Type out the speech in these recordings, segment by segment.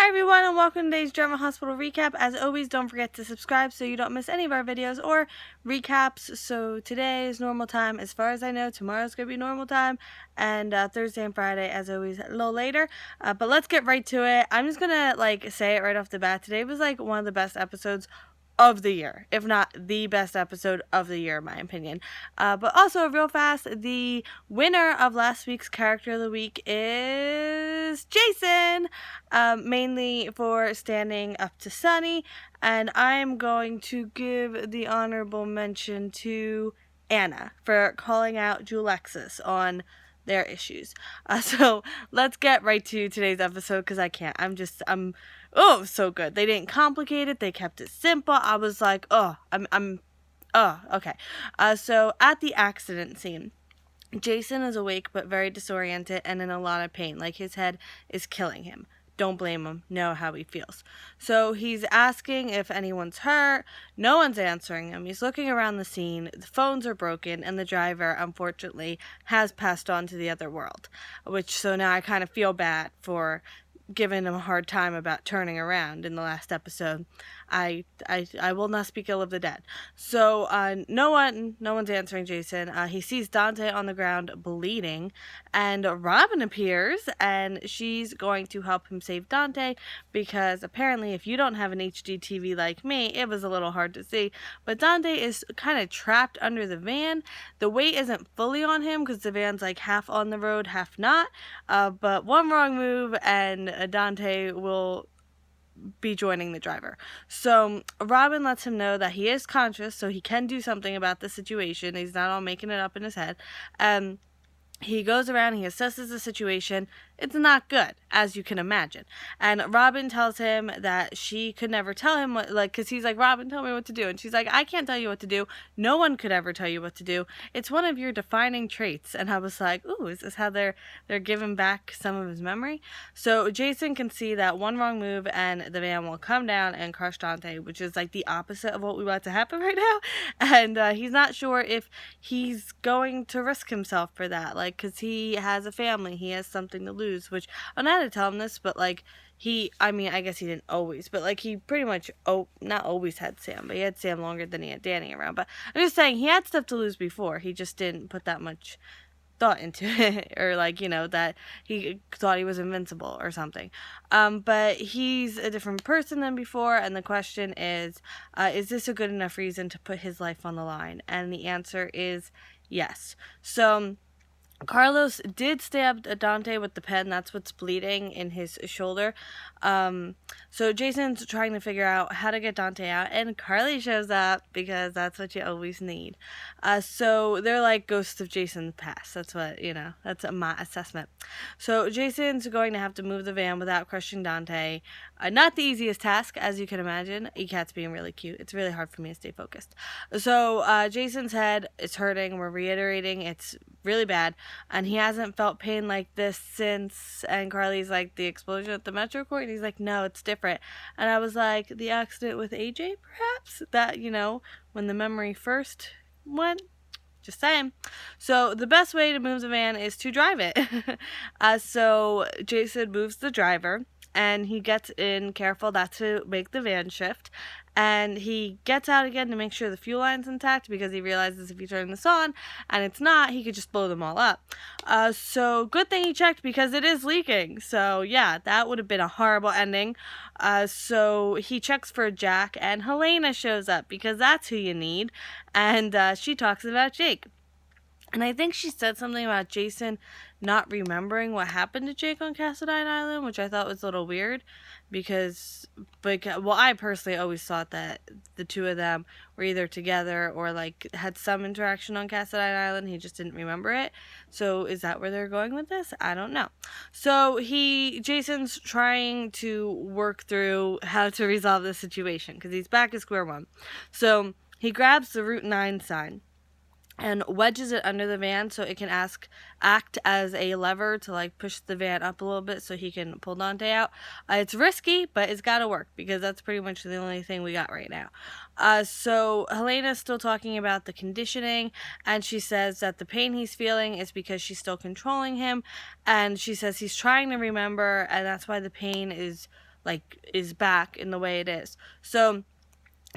Hi everyone, and welcome to today's Drama Hospital recap. As always, don't forget to subscribe so you don't miss any of our videos or recaps. So today is normal time. As far as I know, tomorrow's going to be normal time, and Thursday and Friday, as always, a little later. But let's get right to it. I'm just going to say it right off the bat. Today was one of the best episodes of the year, if not the best episode of the year, in my opinion. But also, real fast, the winner of last week's Character of the Week is Jason, mainly for standing up to Sunny, and I'm going to give the honorable mention to Anna for calling out Julexis on their issues. So let's get right to today's episode because I can't. Oh, so good. They didn't complicate it. They kept it simple. I was like, okay. So at the accident scene, Jason is awake but very disoriented and in a lot of pain. Like his head is killing him. Don't blame him. Know how he feels. So he's asking if anyone's hurt. No one's answering him. He's looking around the scene. The phones are broken, and the driver, unfortunately, has passed on to the other world. So now I kind of feel bad for giving him a hard time about turning around in the last episode. I will not speak ill of the dead. So no one's answering Jason. He sees Dante on the ground bleeding, and Robin appears, and she's going to help him save Dante because apparently if you don't have an HD TV like me, it was a little hard to see, but Dante is kind of trapped under the van. The weight isn't fully on him because the van's like half on the road, half not, but one wrong move and Dante will be joining the driver. So Robin lets him know that he is conscious, so he can do something about the situation. He's not all making it up in his head. He goes around, he assesses the situation. It's not good, as you can imagine. And Robin tells him that she could never tell him what, because he's like, Robin, tell me what to do. And she's like, I can't tell you what to do. No one could ever tell you what to do. It's one of your defining traits. And I was like, ooh, is this how they're giving back some of his memory? So Jason can see that one wrong move and the van will come down and crush Dante, which is like the opposite of what we want to happen right now. And he's not sure if he's going to risk himself for that, because he has a family, he has something to lose, which I'm not to tell him this, but I guess he didn't always, but he pretty much, not always had Sam, but he had Sam longer than he had Danny around. But I'm just saying, he had stuff to lose before, he just didn't put that much thought into it, or that he thought he was invincible or something. But he's a different person than before, and the question is this a good enough reason to put his life on the line? And the answer is yes. So Carlos did stab Dante with the pen. That's what's bleeding in his shoulder. So Jason's trying to figure out how to get Dante out, and Carly shows up because that's what you always need. So they're like ghosts of Jason's past. That's what, that's my assessment. So Jason's going to have to move the van without crushing Dante. Not the easiest task, as you can imagine. E-Cat's being really cute. It's really hard for me to stay focused. So Jason's head is hurting. We're reiterating. It's really bad. And he hasn't felt pain like this since, and Carly's like, the explosion at the Metro Court? And he's like, no, it's different. And I was like, the accident with AJ, perhaps? That, when the memory first went? Just saying. So the best way to move the van is to drive it. So Jason moves the driver, and he gets in careful not to make the van shift. And he gets out again to make sure the fuel line's intact because he realizes if you turn this on and it's not, he could just blow them all up. So good thing he checked because it is leaking. So yeah, that would have been a horrible ending. So he checks for Jack, and Helena shows up because that's who you need. And she talks about Jake. And I think she said something about Jason not remembering what happened to Jake on Cassadine Island, which I thought was a little weird because, I personally always thought that the two of them were either together or had some interaction on Cassadine Island. He just didn't remember it. So is that where they're going with this? I don't know. So Jason's trying to work through how to resolve this situation because he's back at square one. So he grabs the Route 9 sign and wedges it under the van so it can act as a lever to push the van up a little bit so he can pull Dante out. It's risky, but it's got to work because that's pretty much the only thing we got right now. So Helena's still talking about the conditioning, and she says that the pain he's feeling is because she's still controlling him, and she says he's trying to remember, and that's why the pain is like, is back in the way it is. So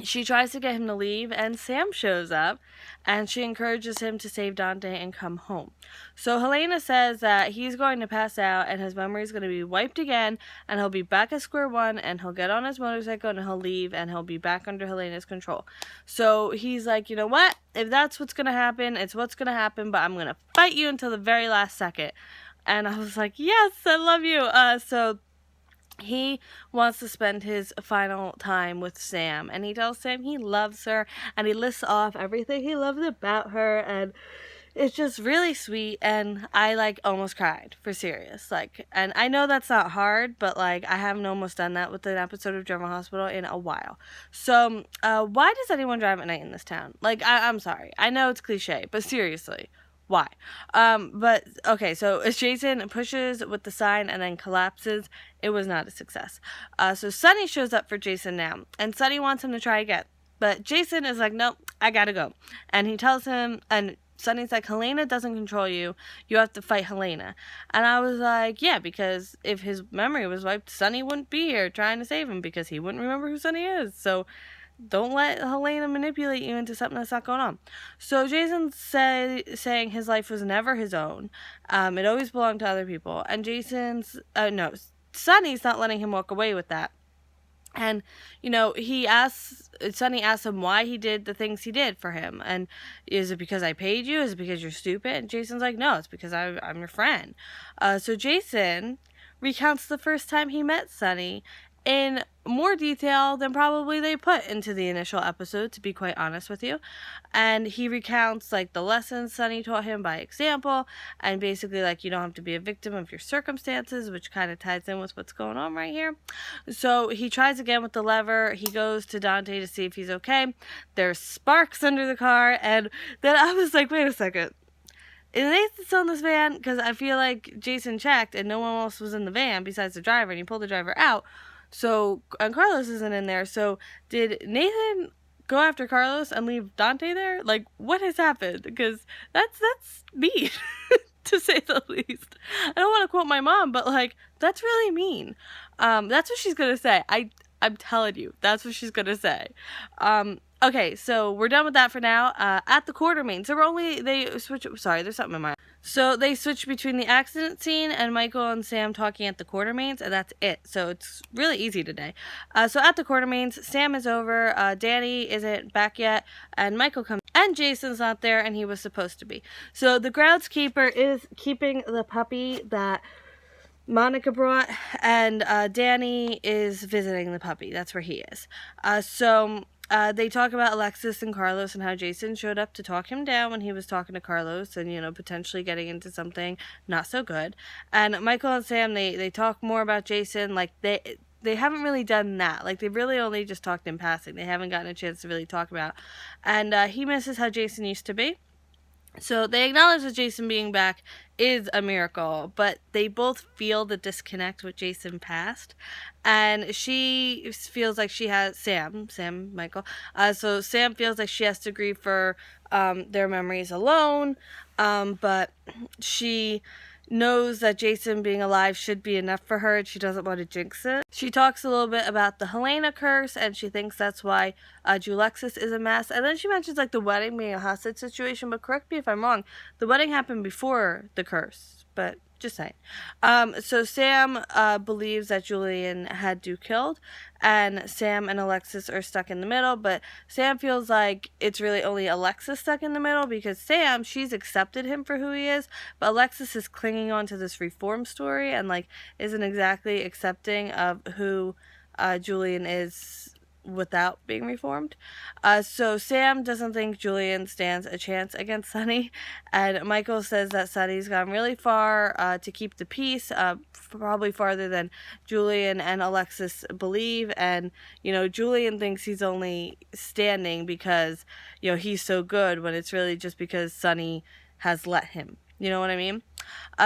she tries to get him to leave, and Sam shows up, and she encourages him to save Dante and come home. So Helena says that he's going to pass out, and his memory is going to be wiped again, and he'll be back at square one, and he'll get on his motorcycle, and he'll leave, and he'll be back under Helena's control. So he's like, you know what? If that's what's going to happen, it's what's going to happen, but I'm going to fight you until the very last second. And I was like, yes, I love you. So he wants to spend his final time with Sam, and he tells Sam he loves her, and he lists off everything he loves about her, and it's just really sweet, and I, like, almost cried, for serious, like, and I know that's not hard, but, like, I haven't almost done that with an episode of General Hospital in a while. So, why does anyone drive at night in this town? Like, I'm sorry, I know it's cliche, but seriously, why? But, okay, so as Jason pushes with the sign and then collapses, it was not a success. So Sunny shows up for Jason now, and Sunny wants him to try again. But Jason is like, nope, I gotta go. And he tells him, and Sunny's like, Helena doesn't control you, you have to fight Helena. And I was like, yeah, because if his memory was wiped, Sunny wouldn't be here trying to save him, because he wouldn't remember who Sunny is. So don't let Helena manipulate you into something that's not going on. So Jason's saying his life was never his own. It always belonged to other people. And Sunny's not letting him walk away with that. And, you know, Sunny asks him why he did the things he did for him. And is it because I paid you? Is it because you're stupid? And Jason's like, no, it's because I'm your friend. So Jason recounts the first time he met Sunny in more detail than probably they put into the initial episode, to be quite honest with you. And he recounts, like, the lessons Sunny taught him by example, and basically, like, you don't have to be a victim of your circumstances, which kind of ties in with what's going on right here. So he tries again with the lever. He goes to Dante to see if he's okay. There's sparks under the car, and then I was like, wait a second. Is Nathan still in this van? Because I feel like Jason checked, and no one else was in the van besides the driver, and he pulled the driver out. So, and Carlos isn't in there, so did Nathan go after Carlos and leave Dante there? Like, what has happened? Because that's mean, to say the least. I don't want to quote my mom, but, like, that's really mean. That's what she's gonna say. I'm telling you, that's what she's gonna say. Okay, so we're done with that for now. At the Quartermains, there's something in my... So they switch between the accident scene and Michael and Sam talking at the Quartermains, and that's it. So it's really easy today. So at the Quartermains, Sam is over, Danny isn't back yet, and Michael comes, and Jason's not there, and he was supposed to be. So the groundskeeper is keeping the puppy that Monica brought, and Danny is visiting the puppy. That's where he is. They talk about Alexis and Carlos and how Jason showed up to talk him down when he was talking to Carlos and, you know, potentially getting into something not so good. And Michael and Sam, they talk more about Jason. Like, they haven't really done that. Like, they've really only just talked in passing. They haven't gotten a chance to really talk about. And he misses how Jason used to be. So they acknowledge that Jason being back is a miracle, but they both feel the disconnect with Jason past, and she feels like she has Michael. So Sam feels like she has to grieve for their memories alone, but she knows that Jason being alive should be enough for her, and she doesn't want to jinx it. She talks a little bit about the Helena curse, and she thinks that's why Julexis is a mess. And then she mentions, like, the wedding being a hostage situation, but correct me if I'm wrong, the wedding happened before the curse, but just saying. So Sam believes that Julian had Duke killed, and Sam and Alexis are stuck in the middle, but Sam feels like it's really only Alexis stuck in the middle, because Sam, she's accepted him for who he is, but Alexis is clinging on to this reform story and, like, isn't exactly accepting of who Julian is without being reformed. So Sam doesn't think Julian stands a chance against Sunny, and Michael says that Sunny's gone really far to keep the peace, probably farther than Julian and Alexis believe, and, you know, Julian thinks he's only standing because, you know, he's so good, when it's really just because Sunny has let him. You know what I mean?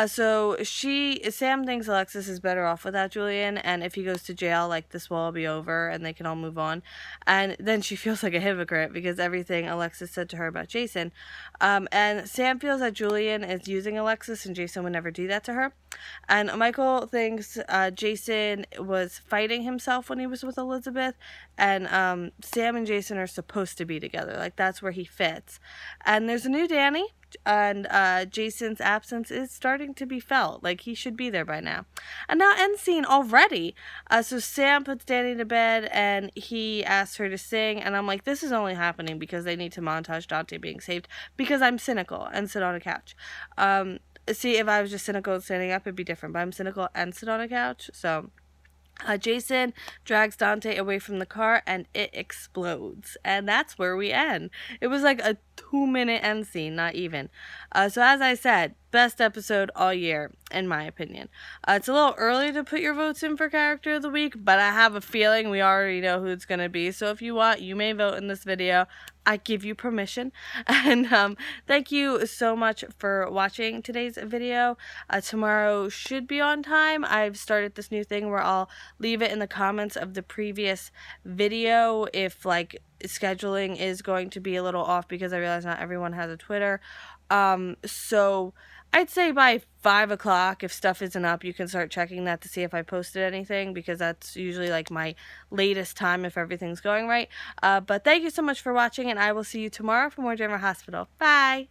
So Sam thinks Alexis is better off without Julian, and if he goes to jail, like, this will all be over and they can all move on. And then she feels like a hypocrite because everything Alexis said to her about Jason. And Sam feels that Julian is using Alexis and Jason would never do that to her. And Michael thinks Jason was fighting himself when he was with Elizabeth, and Sam and Jason are supposed to be together. Like, that's where he fits. And there's a new Danny, and Jason's absence is starting to be felt. Like, he should be there by now. And now, end scene already. So Sam puts Danny to bed, and he asks her to sing, and I'm like, this is only happening because they need to montage Dante being saved, because I'm cynical and sit on a couch. See, if I was just cynical and standing up, it'd be different, but I'm cynical and sit on a couch, so... Jason drags Dante away from the car and it explodes. And that's where we end. It was like a 2-minute end scene, not even. So as I said, best episode all year, in my opinion. It's a little early to put your votes in for Character of the Week, but I have a feeling we already know who it's going to be. So if you want, you may vote in this video. I give you permission. And thank you so much for watching today's video. Tomorrow should be on time. I've started this new thing where I'll leave it in the comments of the previous video if, like, scheduling is going to be a little off, because I realize not everyone has a Twitter. So I'd say by 5 o'clock, if stuff isn't up, you can start checking that to see if I posted anything, because that's usually like my latest time if everything's going right. But thank you so much for watching, and I will see you tomorrow for more General Hospital. Bye!